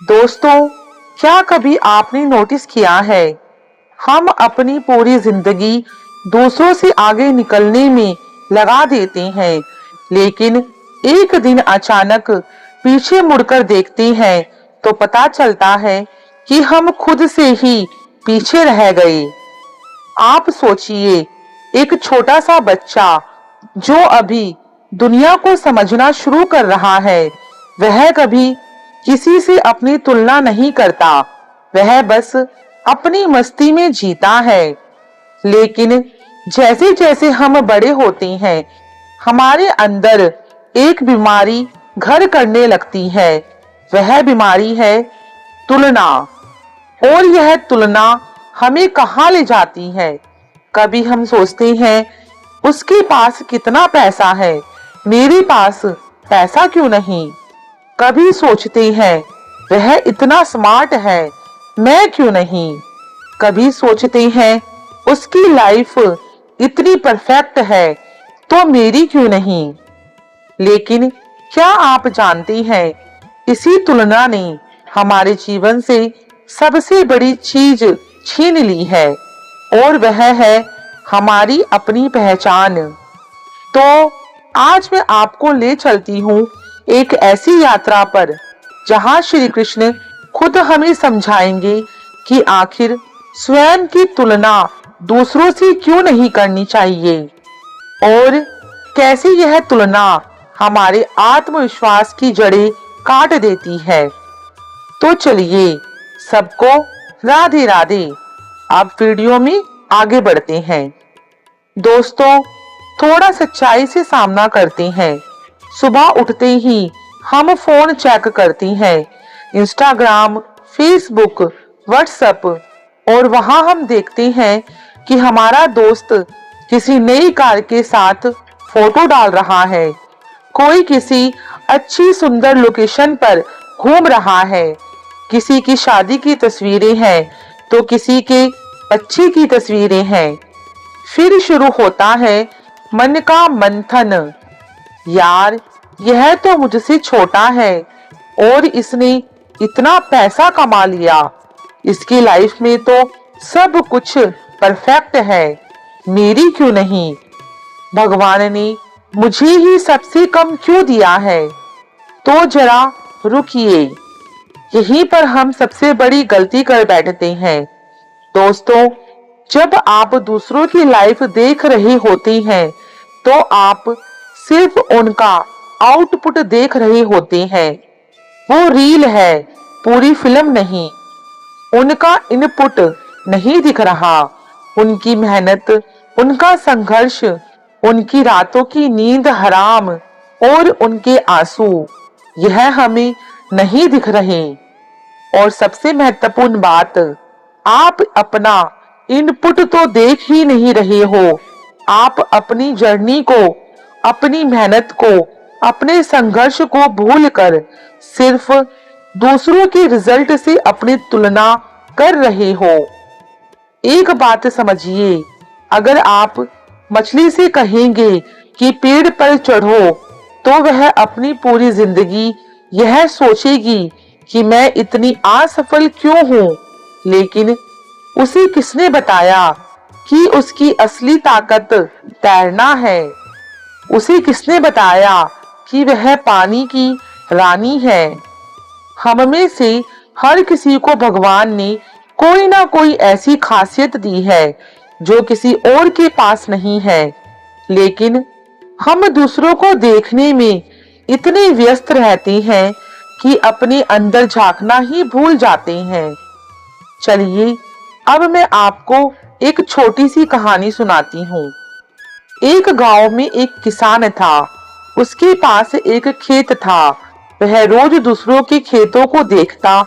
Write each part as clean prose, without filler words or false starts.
दोस्तों, क्या कभी आपने नोटिस किया है, हम अपनी पूरी जिंदगी दूसरों से आगे निकलने में लगा देते हैं, लेकिन एक दिन अचानक पीछे मुड़कर देखते हैं तो पता चलता है कि हम खुद से ही पीछे रह गए। आप सोचिए, एक छोटा सा बच्चा जो अभी दुनिया को समझना शुरू कर रहा है, वह कभी किसी से अपनी तुलना नहीं करता, वह बस अपनी मस्ती में जीता है। लेकिन जैसे जैसे हम बड़े होते हैं, हमारे अंदर एक बीमारी घर करने लगती है। वह बीमारी है तुलना। और यह तुलना हमें कहाँ ले जाती है? कभी हम सोचते हैं, उसके पास कितना पैसा है, मेरे पास पैसा क्यों नहीं? कभी सोचते हैं, वह इतना स्मार्ट है, मैं क्यों नहीं? कभी सोचते हैं, उसकी लाइफ इतनी परफेक्ट है, तो मेरी क्यों नहीं? लेकिन क्या आप जानते हैं, इसी तुलना ने हमारे जीवन से सबसे बड़ी चीज छीन ली है, और वह है हमारी अपनी पहचान। तो आज मैं आपको ले चलती हूँ एक ऐसी यात्रा पर, जहाँ श्री कृष्ण खुद हमें समझाएंगे कि आखिर स्वयं की तुलना दूसरों से क्यों नहीं करनी चाहिए, और कैसे यह तुलना हमारे आत्मविश्वास की जड़ें काट देती है। तो चलिए, सबको राधे राधे। अब वीडियो में आगे बढ़ते हैं। दोस्तों, थोड़ा सच्चाई से सामना करते हैं। सुबह उठते ही हम फोन चेक करते हैं, इंस्टाग्राम, फेसबुक, व्हाट्सएप, और वहां हम देखते हैं कि हमारा दोस्त किसी नई कार के साथ फोटो डाल रहा है, कोई किसी अच्छी सुंदर लोकेशन पर घूम रहा है, किसी की शादी की तस्वीरें हैं तो किसी के बच्चे की तस्वीरें हैं। फिर शुरू होता है मन का मंथन। यार, यह तो मुझसे छोटा है और इसने इतना पैसा कमा लिया, इसकी लाइफ में तो सब कुछ परफेक्ट है, मेरी क्यों नहीं? भगवान ने मुझे ही सबसे कम क्यों दिया है? तो जरा रुकिए, यहीं पर हम सबसे बड़ी गलती कर बैठते हैं। दोस्तों, जब आप दूसरों की लाइफ देख रहे होते हैं, तो आप सिर्फ उनका आउटपुट देख रहे होते हैं। वो रील है, पूरी फिल्म नहीं। उनका इनपुट नहीं दिख रहा, उनकी मेहनत, उनका संघर्ष, उनकी रातों की नींद हराम और उनके आंसू, यह हमें नहीं दिख रहे। और सबसे महत्वपूर्ण बात, आप अपना इनपुट तो देख ही नहीं रहे हो। आप अपनी जर्नी को, अपनी मेहनत को, अपने संघर्ष को भूलकर सिर्फ दूसरों के रिजल्ट से अपनी तुलना कर रहे हो। एक बात समझिए, अगर आप मछली से कहेंगे कि पेड़ पर चढ़ो, तो वह अपनी पूरी जिंदगी यह सोचेगी कि मैं इतनी असफल क्यों हूँ। लेकिन उसे किसने बताया कि उसकी असली ताकत तैरना है? उसे किसने बताया कि वह पानी की रानी है? हम में से हर किसी को भगवान ने कोई ना कोई ऐसी खासियत दी है जो किसी और के पास नहीं है, लेकिन हम दूसरों को देखने में इतने व्यस्त रहते हैं कि अपने अंदर झांकना ही भूल जाते हैं। चलिए, अब मैं आपको एक छोटी सी कहानी सुनाती हूँ। एक गांव में एक किसान था। उसके पास एक खेत था। वह रोज दूसरों के खेतों को देखता,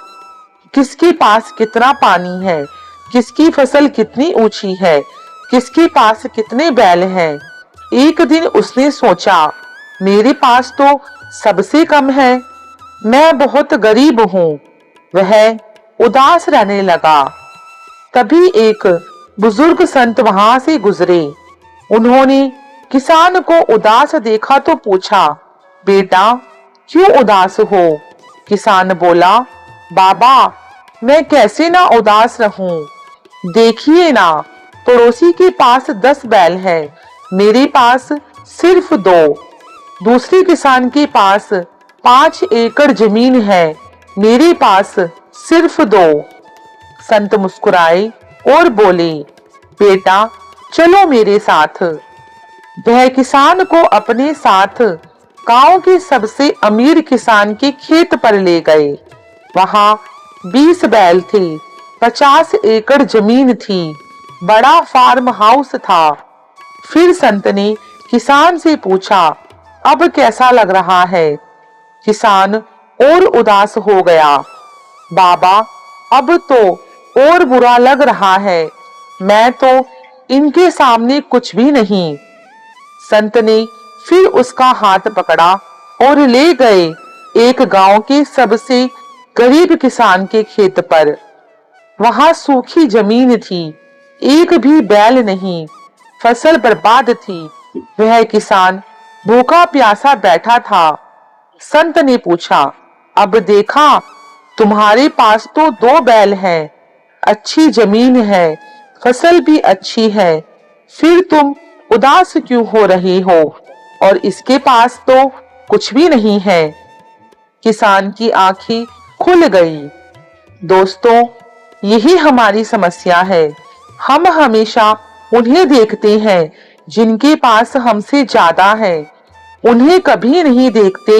किसके पास कितना पानी है, किसकी फसल कितनी ऊंची है, किसके पास कितने बैल हैं। एक दिन उसने सोचा, मेरे पास तो सबसे कम है, मैं बहुत गरीब हूँ। वह उदास रहने लगा। तभी एक बुजुर्ग संत वहां से गुजरे। उन्होंने किसान को उदास देखा तो पूछा, बेटा, क्यों उदास हो? किसान बोला, बाबा, मैं कैसे ना उदास रहूं। देखिए ना, पड़ोसी के पास 10 बैल है, मेरे पास सिर्फ 2। दूसरे किसान के पास 5 एकड़ जमीन है, मेरे पास सिर्फ 2। संत मुस्कुराए और बोले, बेटा चलो मेरे साथ। वह किसान को अपने साथ गांव के सबसे अमीर किसान के खेत पर ले गए। वहां 20 बैल थे, 50 एकड़ जमीन थी, बड़ा फार्म हाउस था। फिर संत ने किसान से पूछा, अब कैसा लग रहा है? किसान और उदास हो गया। बाबा, अब तो और बुरा लग रहा है, मैं तो इनके सामने कुछ भी नहीं। संत ने फिर उसका हाथ पकड़ा और ले गए एक गांव के सबसे गरीब किसान के खेत पर। वहां सूखी जमीन थी, एक भी बैल नहीं, फसल बर्बाद थी। वह किसान भूखा प्यासा बैठा था। संत ने पूछा, अब देखा, तुम्हारे पास तो 2 बैल हैं, अच्छी जमीन है, फसल भी अच्छी है, फिर तुम उदास क्यों हो रहे हो? और इसके पास तो कुछ भी नहीं है। किसान की आंखें खुल गई। दोस्तों, यही हमारी समस्या है। हम हमेशा उन्हें देखते हैं जिनके पास हमसे ज्यादा है, उन्हें कभी नहीं देखते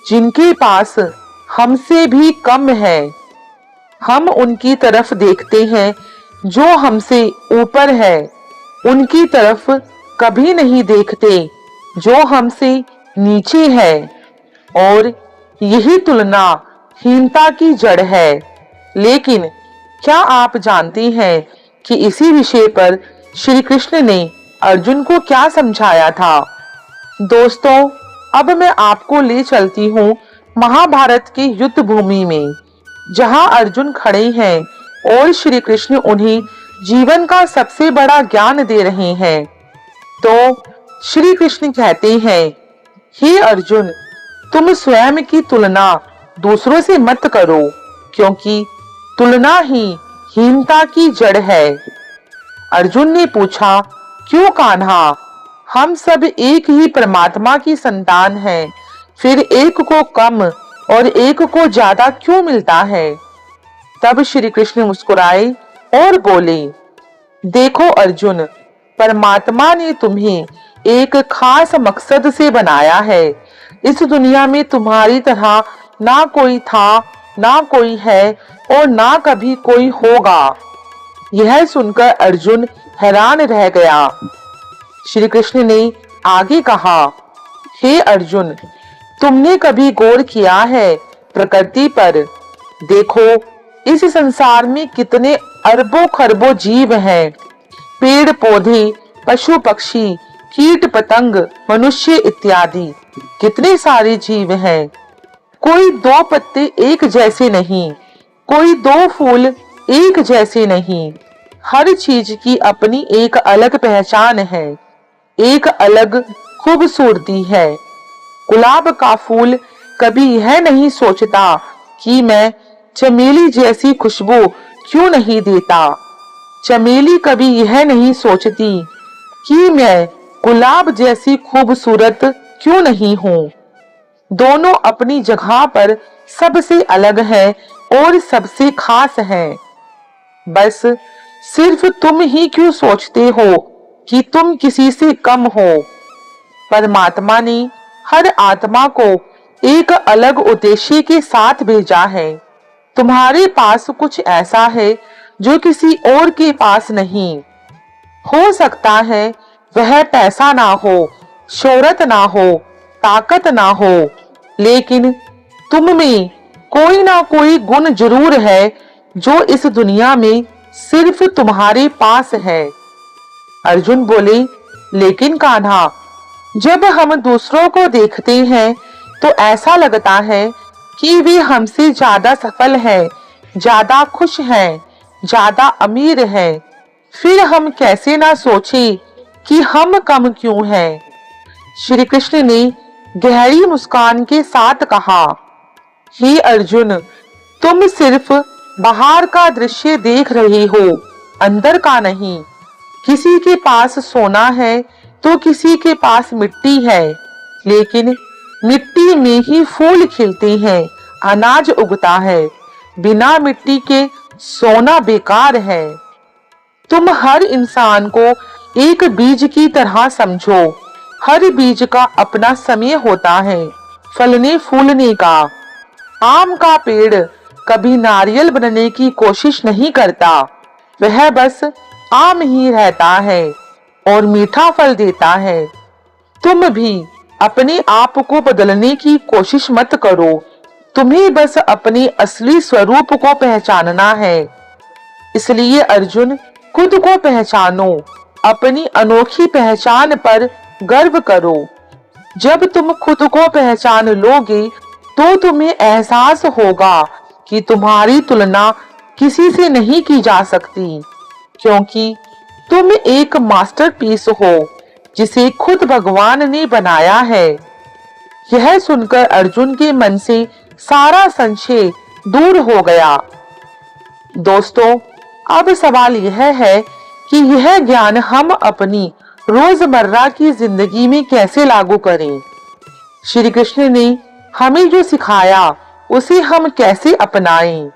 जिनके पास हमसे भी कम है। हम उनकी तरफ देखते हैं जो हमसे ऊपर है, उनकी तरफ कभी नहीं देखते जो हमसे नीचे है। और यही तुलना हीनता की जड़ है। लेकिन क्या आप जानते हैं कि इसी विषय पर श्री कृष्ण ने अर्जुन को क्या समझाया था? दोस्तों, अब मैं आपको ले चलती हूँ महाभारत की युद्ध भूमि में, जहाँ अर्जुन खड़े हैं और श्री कृष्ण उन्हें जीवन का सबसे बड़ा ज्ञान दे रहे हैं। तो श्री कृष्ण कहते हैं, हे अर्जुन, तुम स्वयं की तुलना दूसरों से मत करो, क्योंकि तुलना ही हीनता की जड़ है। अर्जुन ने पूछा, क्यों कान्हा? हम सब एक ही परमात्मा की संतान हैं, फिर एक को कम और एक को ज्यादा क्यों मिलता है? तब श्री कृष्ण मुस्कुराए और बोले, देखो अर्जुन, परमात्मा ने तुम्हें एक खास मकसद से बनाया है। इस दुनिया में तुम्हारी तरह ना कोई था, ना कोई है और ना कभी कोई होगा। यह सुनकर अर्जुन हैरान रह गया। श्री कृष्ण ने आगे कहा, हे अर्जुन, तुमने कभी गौर किया है प्रकृति पर? देखो, इस संसार में कितने अरबों खरबों जीव हैं, पेड़ पौधे, पशु पक्षी, कीट पतंग, मनुष्य इत्यादि। कितने सारे जीव हैं। कोई 2 पत्ते एक जैसे नहीं, कोई 2 फूल एक जैसे नहीं। हर चीज की अपनी एक अलग पहचान है, एक अलग खूबसूरती है। गुलाब का फूल कभी यह नहीं सोचता कि मैं चमेली जैसी खुशबू क्यों नहीं देता। चमेली कभी यह नहीं सोचती कि मैं गुलाब जैसी खूबसूरत क्यों नहीं हूँ। दोनों अपनी जगह पर सबसे अलग है और सबसे खास है। बस सिर्फ तुम ही क्यों सोचते हो कि तुम किसी से कम हो। परमात्मा ने हर आत्मा को एक अलग उद्देश्य के साथ भेजा है। तुम्हारे पास कुछ ऐसा है जो किसी और के पास नहीं। हो सकता है वह पैसा ना हो, शोहरत ना हो, ताकत ना हो, लेकिन तुम में कोई ना कोई गुण जरूर है जो इस दुनिया में सिर्फ तुम्हारे पास है। अर्जुन बोले, लेकिन कान्हा, जब हम दूसरों को देखते हैं तो ऐसा लगता है कि वे हमसे ज्यादा सफल हैं, ज्यादा खुश हैं, ज्यादा अमीर हैं। फिर हम कैसे ना सोचें कि हम कम क्यों हैं। श्री कृष्ण ने गहरी मुस्कान के साथ कहा, हे अर्जुन, तुम सिर्फ बाहर का दृश्य देख रहे हो, अंदर का नहीं। किसी के पास सोना है तो किसी के पास मिट्टी है, लेकिन मिट्टी में ही फूल खिलते हैं, अनाज उगता है। बिना मिट्टी के सोना बेकार है। तुम हर इंसान को एक बीज की तरह समझो। हर बीज का अपना समय होता है फलने फूलने का। आम का पेड़ कभी नारियल बनने की कोशिश नहीं करता, वह बस आम ही रहता है और मीठा फल देता है। तुम भी अपने आप को बदलने की कोशिश मत करो, तुम्हें बस अपने असली स्वरूप को पहचानना है। इसलिए अर्जुन, खुद को पहचानो, अपनी अनोखी पहचान पर गर्व करो। जब तुम खुद को पहचान लोगे तो तुम्हें एहसास होगा कि तुम्हारी तुलना किसी से नहीं की जा सकती, क्योंकि तुम एक मास्टरपीस हो जिसे खुद भगवान ने बनाया है। यह सुनकर अर्जुन के मन से सारा संशय दूर हो गया। दोस्तों, अब सवाल यह है कि यह ज्ञान हम अपनी रोजमर्रा की जिंदगी में कैसे लागू करें। श्री कृष्ण ने हमें जो सिखाया उसे हम कैसे अपनाएं।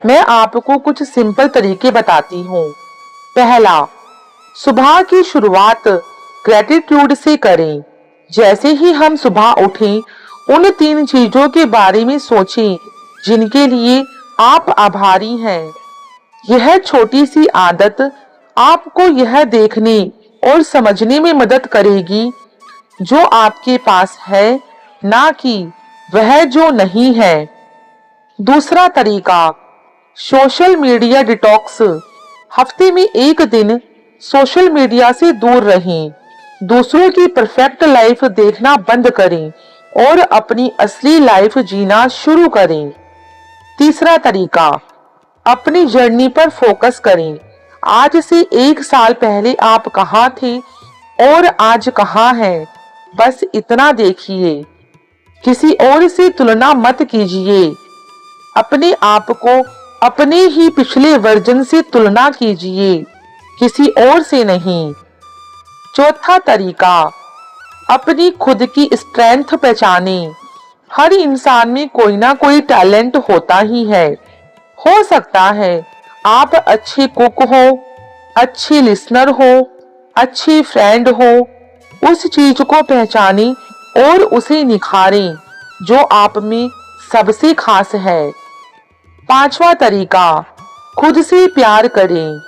मैं आपको कुछ सिंपल तरीके बताती हूँ। पहला, सुबह की शुरुआत ग्रेटिट्यूड से करें। जैसे ही हम सुबह उठें, उन 3 चीजों के बारे में सोचें जिनके लिए आप आभारी हैं। यह छोटी सी आदत आपको यह देखने और समझने में मदद करेगी जो आपके पास है, ना कि वह जो नहीं है। दूसरा तरीका, सोशल मीडिया डिटॉक्स। हफ्ते में 1 दिन सोशल मीडिया से दूर रहें। दूसरों की परफेक्ट लाइफ देखना बंद करें और अपनी असली लाइफ जीना शुरू करें। तीसरा तरीका, अपनी जर्नी पर फोकस करें। आज से 1 साल पहले आप कहाँ थे और आज कहाँ हैं, बस इतना देखिए। किसी और से तुलना मत कीजिए। अपने आप को अपने ही पिछले वर्जन से तुलना कीजिए, किसी और से नहीं। चौथा तरीका, अपनी खुद की स्ट्रेंथ पहचाने। हर इंसान में कोई ना कोई टैलेंट होता ही है। हो सकता है आप अच्छे कुक हो, अच्छे लिसनर हो, अच्छी फ्रेंड हो। उस चीज को पहचाने और उसे निखारें जो आप में सबसे खास है। पांचवा तरीका, खुद से प्यार करें।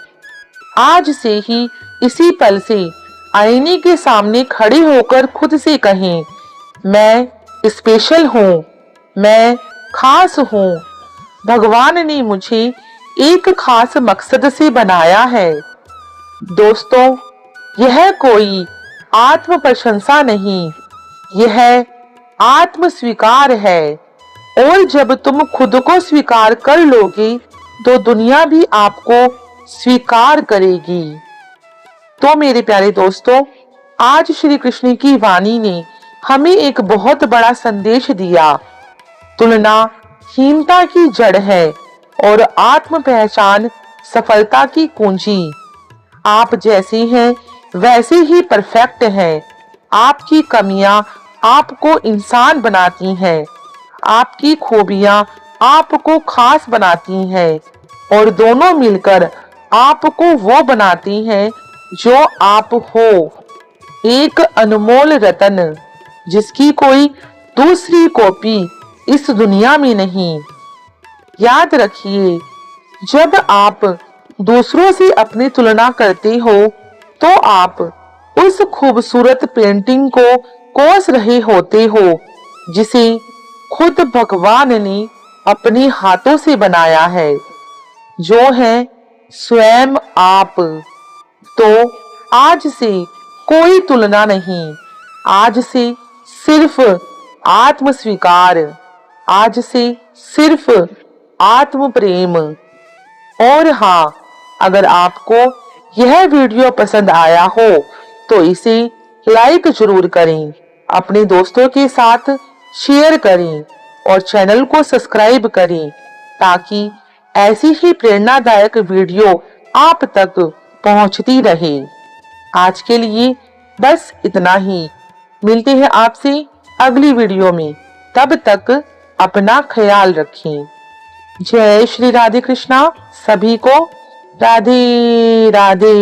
आज से ही इसी पल से आईने के सामने खड़े होकर खुद से कहें, मैं स्पेशल हूँ, मैं खास हूँ। भगवान ने मुझे एक खास मकसद से बनाया है। दोस्तों, यह कोई आत्म प्रशंसा नहीं, यह आत्म स्वीकार है। और जब तुम खुद को स्वीकार कर लोगे तो दुनिया भी आपको स्वीकार करेगी। तो मेरे प्यारे दोस्तों, आज श्री कृष्ण की वाणी ने हमें एक बहुत बड़ा संदेश दिया। तुलना हीनता की जड़ है और आत्म पहचान सफलता की कुंजी। आप जैसे हैं वैसे ही परफेक्ट हैं। आपकी कमियां आपको इंसान बनाती हैं, आपकी खूबियां आपको खास बनाती हैं और दोनों मिलकर आपको वो बनाती हैं जो आप हो। एक अनमोल रतन जिसकी कोई दूसरी कॉपी इस दुनिया में नहीं। याद रखिए, जब आप दूसरों से अपनी तुलना करते हो तो आप उस खूबसूरत पेंटिंग को कोस रहे होते हो जिसे खुद भगवान ने अपने हाथों से बनाया है, जो है स्वयं आप। तो आज से कोई तुलना नहीं, आज से सिर्फ आत्म स्वीकार, आज से सिर्फ आत्म प्रेम। और हाँ, अगर आपको यह वीडियो पसंद आया हो तो इसे लाइक जरूर करें, अपने दोस्तों के साथ शेयर करें और चैनल को सब्सक्राइब करें ताकि ऐसी ही प्रेरणादायक वीडियो आप तक पहुंचती रहे। आज के लिए बस इतना ही। मिलते हैं आपसे अगली वीडियो में। तब तक अपना ख्याल रखें। जय श्री राधे कृष्णा। सभी को राधे राधे।